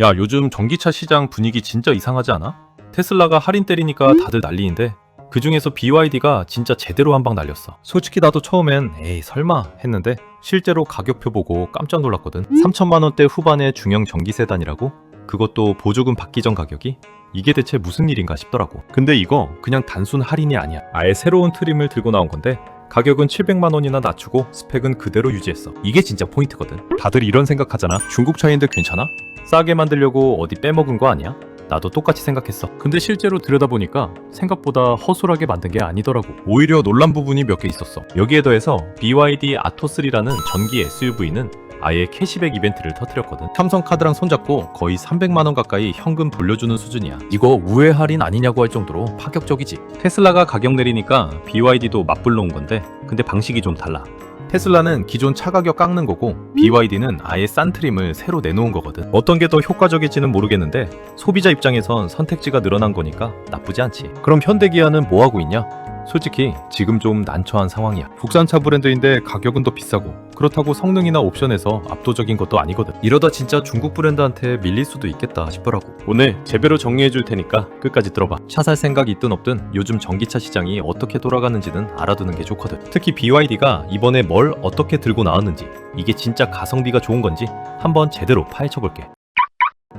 야, 요즘 전기차 시장 분위기 진짜 이상하지 않아? 테슬라가 할인 때리니까 다들 난리인데 그 중에서 BYD가 진짜 제대로 한 방 날렸어. 솔직히 나도 처음엔 에이 설마 했는데 실제로 가격표 보고 깜짝 놀랐거든. 3천만 원대 후반의 중형 전기 세단이라고? 그것도 보조금 받기 전 가격이? 이게 대체 무슨 일인가 싶더라고. 근데 이거 그냥 단순 할인이 아니야. 아예 새로운 트림을 들고 나온 건데 가격은 700만 원이나 낮추고 스펙은 그대로 유지했어. 이게 진짜 포인트거든. 다들 이런 생각하잖아. 중국 차인데 괜찮아? 싸게 만들려고 어디 빼먹은 거 아니야? 나도 똑같이 생각했어. 근데 실제로 들여다보니까 생각보다 허술하게 만든 게 아니더라고. 오히려 놀란 부분이 몇 개 있었어. 여기에 더해서 BYD 아토3라는 전기 SUV는 아예 캐시백 이벤트를 터뜨렸거든. 삼성카드랑 손잡고 거의 300만 원 가까이 현금 돌려주는 수준이야. 이거 우회 할인 아니냐고 할 정도로 파격적이지. 테슬라가 가격 내리니까 BYD도 맞불러 온 건데 근데 방식이 좀 달라. 테슬라는 기존 차 가격 깎는 거고 BYD는 아예 싼 트림을 새로 내놓은 거거든. 어떤 게 더 효과적일지는 모르겠는데 소비자 입장에선 선택지가 늘어난 거니까 나쁘지 않지. 그럼 현대기아는 뭐 하고 있냐? 솔직히 지금 좀 난처한 상황이야. 국산차 브랜드인데 가격은 더 비싸고 그렇다고 성능이나 옵션에서 압도적인 것도 아니거든. 이러다 진짜 중국 브랜드한테 밀릴 수도 있겠다 싶더라고. 오늘 제대로 정리해 줄 테니까 끝까지 들어봐. 차 살 생각이 있든 없든 요즘 전기차 시장이 어떻게 돌아가는지는 알아두는 게 좋거든. 특히 BYD가 이번에 뭘 어떻게 들고 나왔는지, 이게 진짜 가성비가 좋은 건지 한번 제대로 파헤쳐 볼게.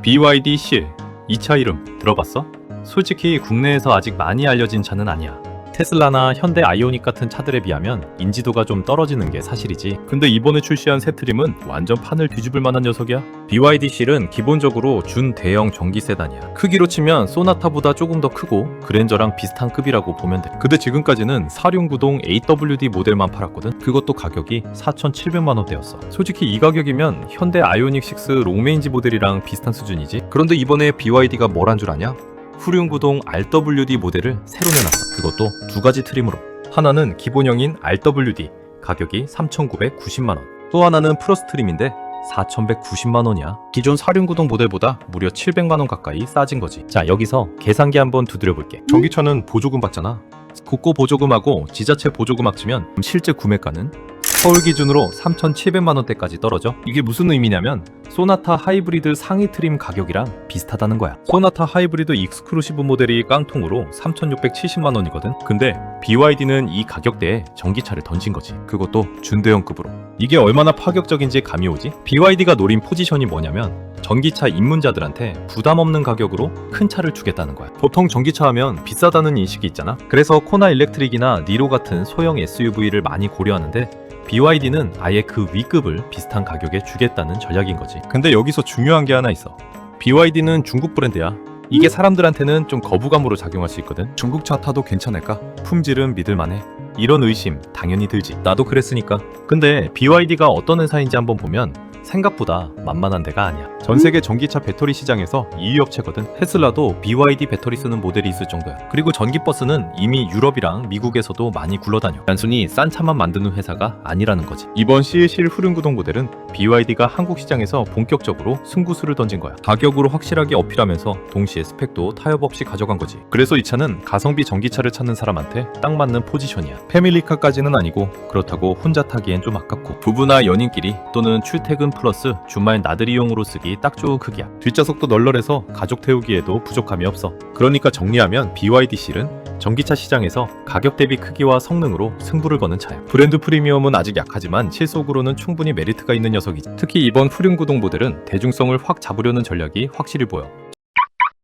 BYD 실, 이 차 이름 들어봤어? 솔직히 국내에서 아직 많이 알려진 차는 아니야. 테슬라나 현대 아이오닉 같은 차들에 비하면 인지도가 좀 떨어지는 게 사실이지. 근데 이번에 출시한 새 트림은 완전 판을 뒤집을 만한 녀석이야. BYD 실은 기본적으로 준대형 전기 세단이야. 크기로 치면 소나타보다 조금 더 크고 그랜저랑 비슷한 급이라고 보면 돼. 근데 지금까지는 4륜구동 AWD 모델만 팔았거든. 그것도 가격이 4,700만 원대였어. 솔직히 이 가격이면 현대 아이오닉 6 롱레인지 모델이랑 비슷한 수준이지. 그런데 이번에 BYD가 뭘 한 줄 아냐? 후륜구동 RWD 모델을 새로 내놨어. 그것도 두 가지 트림으로. 하나는 기본형인 RWD, 가격이 3,990만 원. 또 하나는 플러스 트림인데 4,190만 원이야. 기존 4륜구동 모델보다 무려 700만 원 가까이 싸진 거지. 자, 여기서 계산기 한번 두드려 볼게. 전기차는 보조금 받잖아. 국고 보조금하고 지자체 보조금 합치면 실제 구매가는 서울 기준으로 3,700만 원대까지 떨어져. 이게 무슨 의미냐면 소나타 하이브리드 상위 트림 가격이랑 비슷하다는 거야. 소나타 하이브리드 익스클루시브 모델이 깡통으로 3,670만 원이거든. 근데 BYD는 이 가격대에 전기차를 던진 거지. 그것도 준대형급으로. 이게 얼마나 파격적인지 감이 오지? BYD가 노린 포지션이 뭐냐면 전기차 입문자들한테 부담 없는 가격으로 큰 차를 주겠다는 거야. 보통 전기차 하면 비싸다는 인식이 있잖아. 그래서 코나 일렉트릭이나 니로 같은 소형 SUV를 많이 고려하는데 BYD는 아예 그 위급을 비슷한 가격에 주겠다는 전략인 거지. 근데 여기서 중요한 게 하나 있어. BYD는 중국 브랜드야. 이게 사람들한테는 좀 거부감으로 작용할 수 있거든. 중국 차 타도 괜찮을까? 품질은 믿을만해? 이런 의심 당연히 들지. 나도 그랬으니까. 근데 BYD가 어떤 회사인지 한번 보면 생각보다 만만한 데가 아니야. 전 세계 전기차 배터리 시장에서 2위 업체거든. 테슬라도 BYD 배터리 쓰는 모델이 있을 정도야. 그리고 전기버스는 이미 유럽이랑 미국에서도 많이 굴러다녀. 단순히 싼 차만 만드는 회사가 아니라는 거지. 이번 CL 후륜구동 모델은 BYD가 한국 시장에서 본격적으로 승부수를 던진 거야. 가격으로 확실하게 어필하면서 동시에 스펙도 타협 없이 가져간 거지. 그래서 이 차는 가성비 전기차를 찾는 사람한테 딱 맞는 포지션이야. 패밀리카까지는 아니고 그렇다고 혼자 타기엔 좀 아깝고 부부나 연인끼리 또는 출퇴근 플러스 주말 나들이용으로 쓰기 딱 좋은 크기야. 뒷좌석도 널널해서 가족 태우기에도 부족함이 없어. 그러니까 정리하면 BYD 실은 전기차 시장에서 가격 대비 크기와 성능으로 승부를 거는 차야. 브랜드 프리미엄은 아직 약하지만 실속으로는 충분히 메리트가 있는 녀석이지. 특히 이번 후륜구동 모델은 대중성을 확 잡으려는 전략이 확실히 보여.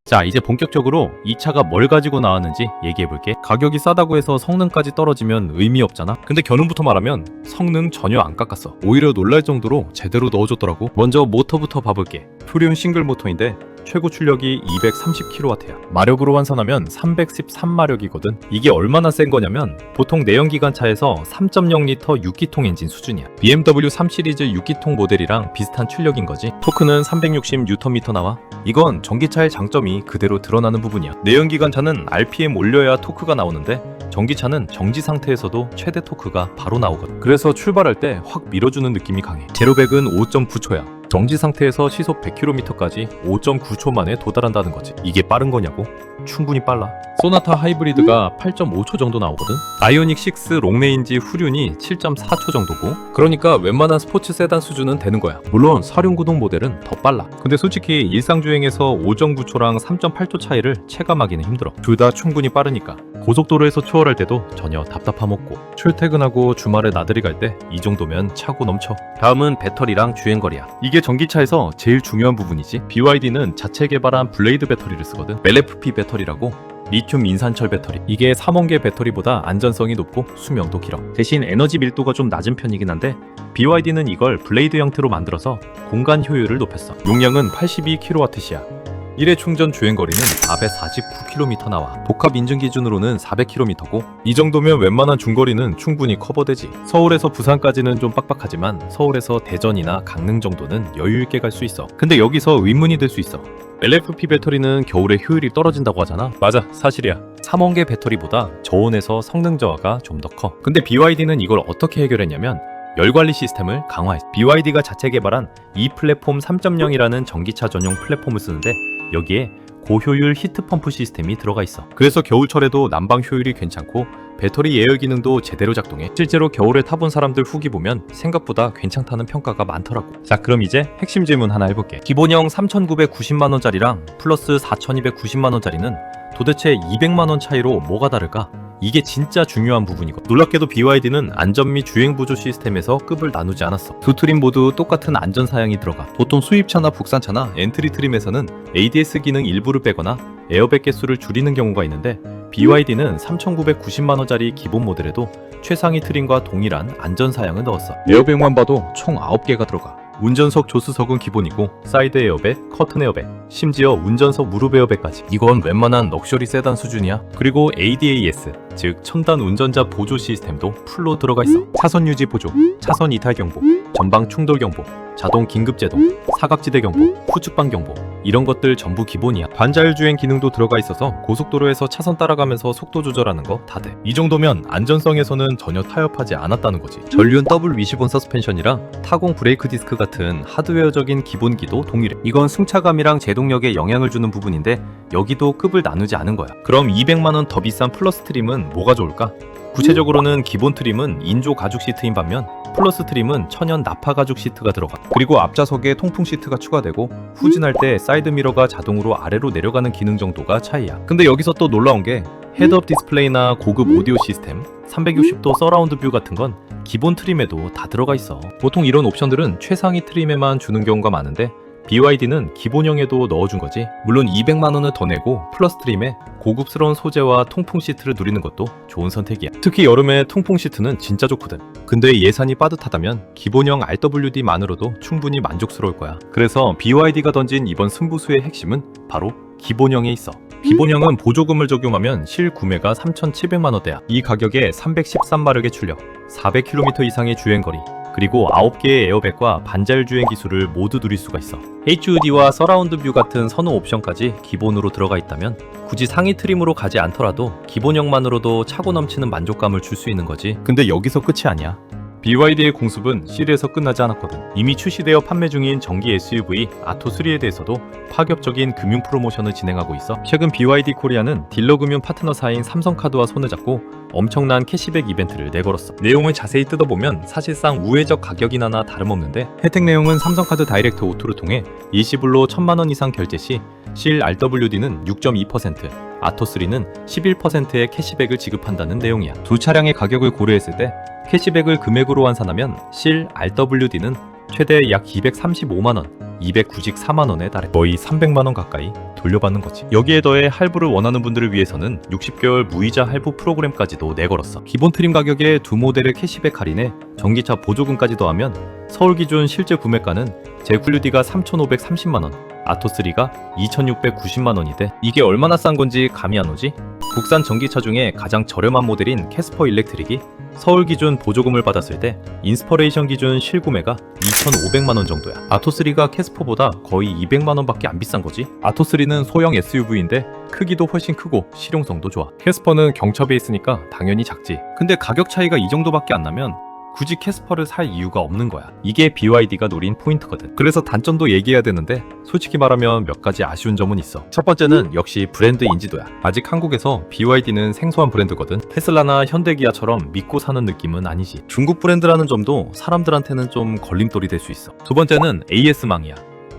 자, 이제 본격적으로 이 차가 뭘 가지고 나왔는지 얘기해볼게. 가격이 싸다고 해서 성능까지 떨어지면 의미 없잖아. 근데 결론부터 말하면 성능 전혀 안 깎았어. 오히려 놀랄 정도로 제대로 넣어줬더라고. 먼저 모터부터 봐볼게. 후륜 싱글 모터인데 최고 출력이 230kW야. 마력으로 환산하면 313마력이거든. 이게 얼마나 센 거냐면 보통 내연기관차에서 3.0L 6기통 엔진 수준이야. BMW 3 시리즈 6기통 모델이랑 비슷한 출력인 거지. 토크는 360Nm 나와. 이건 전기차의 장점이 그대로 드러나는 부분이야. 내연기관차는 RPM 올려야 토크가 나오는데 전기차는 정지 상태에서도 최대 토크가 바로 나오거든. 그래서 출발할 때 확 밀어주는 느낌이 강해. 제로백은 5.9초야. 정지 상태에서 시속 100km까지 5.9초 만에 도달한다는 거지. 이게 빠른 거냐고? 충분히 빨라. 소나타 하이브리드가 8.5초 정도 나오거든. 아이오닉 6 롱레인지 후륜이 7.4초 정도고, 그러니까 웬만한 스포츠 세단 수준은 되는 거야. 물론 사륜구동 모델은 더 빨라. 근데 솔직히 일상주행에서 5.9초랑 3.8초 차이를 체감하기는 힘들어. 둘 다 충분히 빠르니까. 고속도로에서 추월할 때도 전혀 답답함 없고, 출퇴근하고 주말에 나들이 갈 때 이 정도면 차고 넘쳐. 다음은 배터리랑 주행거리야. 이게 전기차에서 제일 중요한 부분이지. BYD는 자체 개발한 블레이드 배터리를 쓰거든. LFP 배터리라고, 리튬 인산철 배터리. 이게 3원계 배터리보다 안전성이 높고 수명도 길어. 대신 에너지 밀도가 좀 낮은 편이긴 한데, BYD는 이걸 블레이드 형태로 만들어서 공간 효율을 높였어. 용량은 82kWh야. 1회 충전 주행거리는 449km 나와. 복합 인증 기준으로는 400km고, 이 정도면 웬만한 중거리는 충분히 커버되지. 서울에서 부산까지는 좀 빡빡하지만 서울에서 대전이나 강릉 정도는 여유 있게 갈 수 있어. 근데 여기서 의문이 될 수 있어. LFP 배터리는 겨울에 효율이 떨어진다고 하잖아. 맞아, 사실이야. 3원계 배터리보다 저온에서 성능 저하가 좀 더 커. 근데 BYD는 이걸 어떻게 해결했냐면 열관리 시스템을 강화했어. BYD가 자체 개발한 이 플랫폼 3.0이라는 전기차 전용 플랫폼을 쓰는데, 여기에 고효율 히트펌프 시스템이 들어가 있어. 그래서 겨울철에도 난방 효율이 괜찮고 배터리 예열 기능도 제대로 작동해. 실제로 겨울에 타본 사람들 후기 보면 생각보다 괜찮다는 평가가 많더라고. 자, 그럼 이제 핵심 질문 하나 해볼게. 기본형 3,990만원짜리랑 플러스 4,290만원짜리는 도대체 200만원 차이로 뭐가 다를까? 이게 진짜 중요한 부분이고, 놀랍게도 BYD는 안전 및 주행 보조 시스템에서 급을 나누지 않았어. 두 트림 모두 똑같은 안전 사양이 들어가. 보통 수입차나 국산차나 엔트리 트림에서는 ADS 기능 일부를 빼거나 에어백 개수를 줄이는 경우가 있는데, BYD는 3,990만원짜리 기본 모델에도 최상위 트림과 동일한 안전 사양을 넣었어. 에어백만 봐도 총 9개가 들어가. 운전석 조수석은 기본이고, 사이드 에어백, 커튼 에어백, 심지어 운전석 무릎 에어백까지. 이건 웬만한 럭셔리 세단 수준이야. 그리고 ADAS, 즉 첨단 운전자 보조 시스템도 풀로 들어가 있어. 차선 유지 보조, 차선 이탈 경보, 전방 충돌 경보, 자동 긴급 제동, 사각지대 경보, 후측방 경보, 이런 것들 전부 기본이야. 반자율 주행 기능도 들어가 있어서 고속도로에서 차선 따라가면서 속도 조절하는 거 다 돼. 이 정도면 안전성에서는 전혀 타협하지 않았다는 거지. 전륜 더블 위시본 서스펜션이랑 타공 브레이크 디스크 같은 하드웨어적인 기본기도 동일해. 이건 승차감이랑 제동력에 영향을 주는 부분인데, 여기도 급을 나누지 않은 거야. 그럼 200만원 더 비싼 플러스 트림은 뭐가 좋을까? 구체적으로는 기본 트림은 인조 가죽 시트인 반면, 플러스 트림은 천연 나파 가죽 시트가 들어가. 그리고 앞좌석에 통풍 시트가 추가되고, 후진할 때 사이드 미러가 자동으로 아래로 내려가는 기능 정도가 차이야. 근데 여기서 또 놀라운 게, 헤드업 디스플레이나 고급 오디오 시스템, 360도 서라운드 뷰 같은 건 기본 트림에도 다 들어가 있어. 보통 이런 옵션들은 최상위 트림에만 주는 경우가 많은데, BYD는 기본형에도 넣어준 거지. 물론 200만원을 더 내고 플러스 트림에 고급스러운 소재와 통풍 시트를 누리는 것도 좋은 선택이야. 특히 여름에 통풍 시트는 진짜 좋거든. 근데 예산이 빠듯하다면 기본형 RWD만으로도 충분히 만족스러울 거야. 그래서 BYD가 던진 이번 승부수의 핵심은 바로 기본형에 있어. 기본형은 보조금을 적용하면 실 구매가 3,700만원대야. 이 가격에 313마력의 출력, 400km 이상의 주행거리, 그리고 9개의 에어백과 반자율 주행 기술을 모두 누릴 수가 있어. HUD와 서라운드 뷰 같은 선호 옵션까지 기본으로 들어가 있다면, 굳이 상위 트림으로 가지 않더라도 기본형만으로도 차고 넘치는 만족감을 줄 수 있는 거지. 근데 여기서 끝이 아니야. BYD의 공습은 실에서 끝나지 않았거든. 이미 출시되어 판매 중인 전기 SUV 아토3에 대해서도 파격적인 금융 프로모션을 진행하고 있어. 최근 BYD 코리아는 딜러 금융 파트너사인 삼성카드와 손을 잡고 엄청난 캐시백 이벤트를 내걸었어. 내용을 자세히 뜯어보면 사실상 우회적 가격이 하나 다름없는데, 혜택 내용은 삼성카드 다이렉트 오토를 통해 일시불로 1,000만원 이상 결제 시 실 RWD는 6.2%, 아토3는 11%의 캐시백을 지급한다는 내용이야. 두 차량의 가격을 고려했을 때 캐시백을 금액으로 환산하면 실 RWD는 최대 약 235만원, 294만원에 달해. 거의 300만원 가까이 돌려받는 거지. 여기에 더해 할부를 원하는 분들을 위해서는 60개월 무이자 할부 프로그램까지도 내걸었어. 기본 트림 가격에 두 모델의 캐시백 할인에 전기차 보조금까지 더하면 서울 기준 실제 구매가는 JWD가 3,530만원, 아토3가 2,690만원이 돼. 이게 얼마나 싼 건지 감이 안 오지? 국산 전기차 중에 가장 저렴한 모델인 캐스퍼 일렉트릭이 서울 기준 보조금을 받았을 때 인스퍼레이션 기준 실구매가 2,500만원 정도야. 아토3가 캐스퍼보다 거의 200만원밖에 안 비싼 거지. 아토3는 소형 SUV인데 크기도 훨씬 크고 실용성도 좋아. 캐스퍼는 경첩에 있으니까 당연히 작지. 근데 가격 차이가 이 정도밖에 안 나면 굳이 캐스퍼를 살 이유가 없는 거야. 이게 BYD가 노린 포인트거든. 그래서 단점도 얘기해야 되는데 솔직히 말하면 몇 가지 아쉬운 점은 있어. 첫 번째는 역시 브랜드 인지도야. 아직 한국에서 BYD는 생소한 브랜드거든. 테슬라나 현대기아처럼 믿고 사는 느낌은 아니지. 중국 브랜드라는 점도 사람들한테는 좀 걸림돌이 될 수 있어. 두 번째는 AS망이야.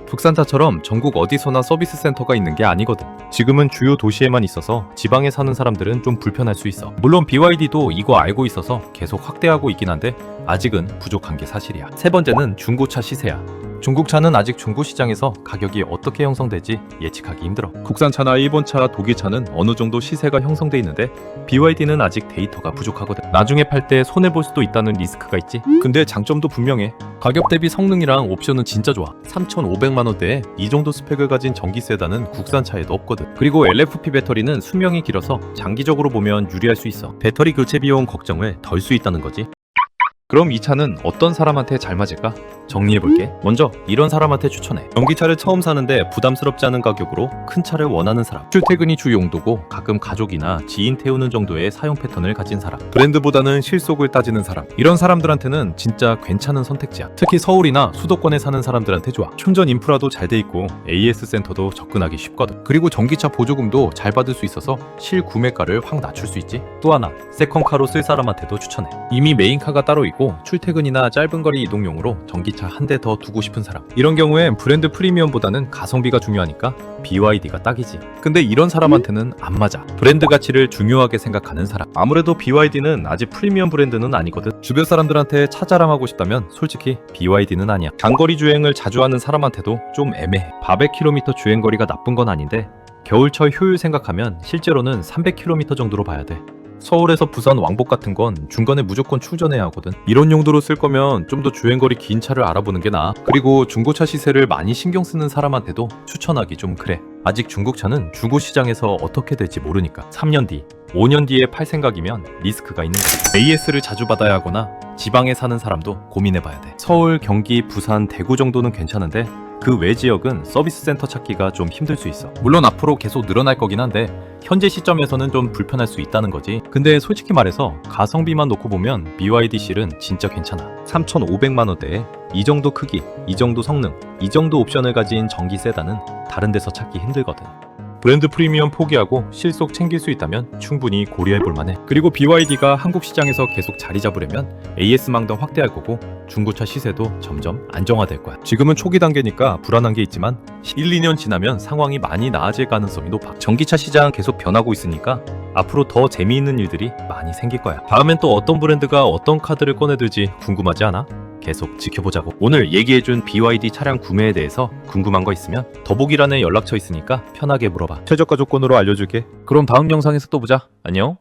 국산차처럼 전국 어디서나 서비스 센터가 있는 게 아니거든. 지금은 주요 도시에만 있어서 지방에 사는 사람들은 좀 불편할 수 있어. 물론 BYD도 이거 알고 있어서 계속 확대하고 있긴 한데 아직은 부족한 게 사실이야. 세 번째는 중고차 시세야. 중국차는 아직 중고 시장에서 가격이 어떻게 형성될지 예측하기 힘들어. 국산차나 일본차, 독일차는 어느 정도 시세가 형성돼 있는데 BYD는 아직 데이터가 부족하거든. 나중에 팔 때 손해볼 수도 있다는 리스크가 있지. 근데 장점도 분명해. 가격 대비 성능이랑 옵션은 진짜 좋아. 3,500만 원대에 이 정도 스펙을 가진 전기 세단은 국산차에도 없거든. 그리고 LFP 배터리는 수명이 길어서 장기적으로 보면 유리할 수 있어. 배터리 교체 비용 걱정을 덜 수 있다는 거지. 그럼 이 차는 어떤 사람한테 잘 맞을까? 정리해볼게. 먼저 이런 사람한테 추천해. 전기차를 처음 사는데 부담스럽지 않은 가격으로 큰 차를 원하는 사람. 출퇴근이 주 용도고 가끔 가족이나 지인 태우는 정도의 사용 패턴을 가진 사람. 브랜드보다는 실속을 따지는 사람. 이런 사람들한테는 진짜 괜찮은 선택지야. 특히 서울이나 수도권에 사는 사람들한테 좋아. 충전 인프라도 잘 돼 있고 AS 센터도 접근하기 쉽거든. 그리고 전기차 보조금도 잘 받을 수 있어서 실구매가를 확 낮출 수 있지. 또 하나, 세컨카로 쓸 사람한테도 추천해. 이미 메인카가 따로 있고 출퇴근이나 짧은 거리 이동용으로 전기차 한 대 더 두고 싶은 사람. 이런 경우엔 브랜드 프리미엄보다는 가성비가 중요하니까 BYD가 딱이지. 근데 이런 사람한테는 안 맞아. 브랜드 가치를 중요하게 생각하는 사람. 아무래도 BYD는 아직 프리미엄 브랜드는 아니거든. 주변 사람들한테 차 자랑하고 싶다면 솔직히 BYD는 아니야. 장거리 주행을 자주 하는 사람한테도 좀 애매해. 400km 주행거리가 나쁜 건 아닌데 겨울철 효율 생각하면 실제로는 300km 정도로 봐야 돼. 서울에서 부산 왕복 같은 건 중간에 무조건 충전해야 하거든. 이런 용도로 쓸 거면 좀 더 주행거리 긴 차를 알아보는 게 나아. 그리고 중고차 시세를 많이 신경 쓰는 사람한테도 추천하기 좀 그래. 아직 중국차는 중고 시장에서 어떻게 될지 모르니까 3년 뒤, 5년 뒤에 팔 생각이면 리스크가 있는 거야. AS를 자주 받아야 하거나 지방에 사는 사람도 고민해봐야 돼. 서울, 경기, 부산, 대구 정도는 괜찮은데 그 외 지역은 서비스 센터 찾기가 좀 힘들 수 있어. 물론 앞으로 계속 늘어날 거긴 한데 현재 시점에서는 좀 불편할 수 있다는 거지. 근데 솔직히 말해서 가성비만 놓고 보면 BYD 실은 진짜 괜찮아. 3,500만 원대에 이 정도 크기, 이 정도 성능, 이 정도 옵션을 가진 전기 세단은 다른 데서 찾기 힘들거든. 브랜드 프리미엄 포기하고 실속 챙길 수 있다면 충분히 고려해볼 만해. 그리고 BYD가 한국 시장에서 계속 자리 잡으려면 AS망도 확대할 거고 중고차 시세도 점점 안정화될 거야. 지금은 초기 단계니까 불안한 게 있지만 1, 2년 지나면 상황이 많이 나아질 가능성이 높아. 전기차 시장 계속 변하고 있으니까 앞으로 더 재미있는 일들이 많이 생길 거야. 다음엔 또 어떤 브랜드가 어떤 카드를 꺼내들지 궁금하지 않아? 계속 지켜보자고. 오늘 얘기해준 BYD 차량 구매에 대해서 궁금한 거 있으면 더보기란에 연락처 있으니까 편하게 물어봐. 최저가 조건으로 알려줄게. 그럼 다음 영상에서 또 보자. 안녕.